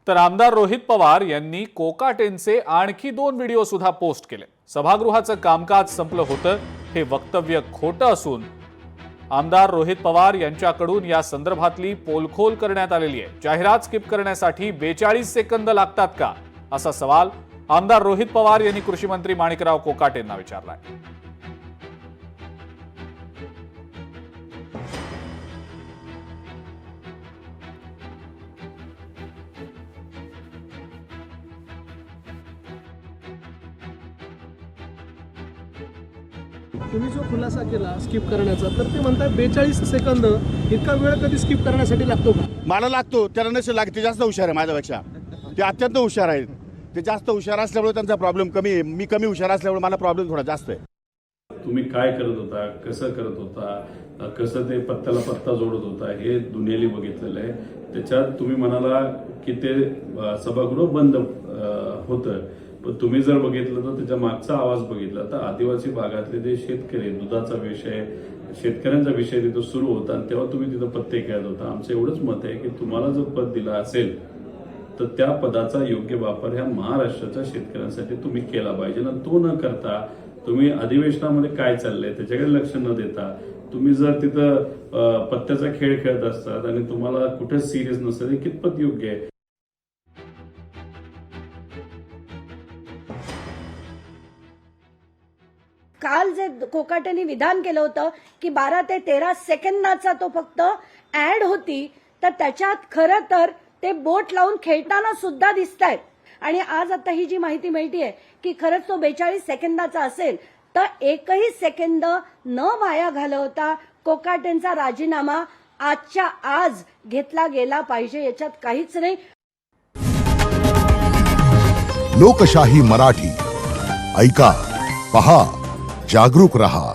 तर आमदार रोहित पवार यांनी कोकाटेंचे आणखी 2 व्हिडिओ सुद्धा पोस्ट केले। सभागृहाचं कामकाज संपलं होतं हे वक्तव्य खोटं असून आमदार रोहित पवार यांच्याकडून या संदर्भातली पोलखोल करण्यात आलेली आहे। जाहिरात स्किप करण्यासाठी 42 सेकंद लागतात का, असा सवाल आमदार रोहित पवार यांनी कृषी मंत्री माणिकराव कोकाटेंना विचारलाय। तुम्ही जो खुलासा केला स्किप करण्याचा, तर ते म्हणतात 42 सेकंद इतका वेळ कधी स्किप करण्यासाठी लागतो का? मला लागतो, त्याला नसेल लागते। जास्त हुशार आहे माझ्यापेक्षा, ते अत्यंत हुशार आहेत। ते जास्त हुशार असल्यामुळे त्यांचा प्रॉब्लेम कमी आहे, मी कमी हुशार असल्यामुळे मला प्रॉब्लेम थोडा जास्त आहे। तुम्ही काय करत होता, कसं करत होता, कसं ते पत्त्याला पत्ता जोडत होता, हे दुनियेने बघितलेलं आहे। त्याच्यात तुम्ही म्हणाला की ते सभागृह बंद होतं, पण तुम्ही जर बघितलं तर त्याच्या मागचा आवाज बघितला तर आदिवासी भागातले जे शेतकरी, दुधाचा विषय, शेतकऱ्यांचा विषय तिथं सुरू होता आणि तेव्हा तुम्ही तिथं पत्ते खेळत होता। आमचं एवढंच मत आहे की तुम्हाला जर पद दिलं असेल तर त्या पदाचा योग्य वापर ह्या महाराष्ट्राच्या शेतकऱ्यांसाठी तुम्ही केला पाहिजे ना। तो न करता तुम्ही अधिवेशनामध्ये काय चाललंय त्याच्याकडे लक्ष न देता तुम्ही जर तिथं पत्त्याचा खेळ खेळत असतात आणि तुम्हाला कुठेच सिरियस नसतं, हे कितपत योग्य आहे? काल जे कोकाटेंनी विधान केलं होतं की 12 ते 13 सेकंदाचा तो फक्त ऍड होती, तर त्याच्यात खरं तर ते बोट लावून खेळताना सुद्धा दिसतायत। आणि आज आता ही जी माहिती मिळतीये की खरंच तो 42 सेकंदाचा असेल, तर एकही सेकंद न वाया घालवता कोकाटेंचा राजीनामा आजच्या आज घेतला गेला पाहिजे, याच्यात काहीच नाही। लोकशाही मराठी ऐका, पहा, जागरूक रहा।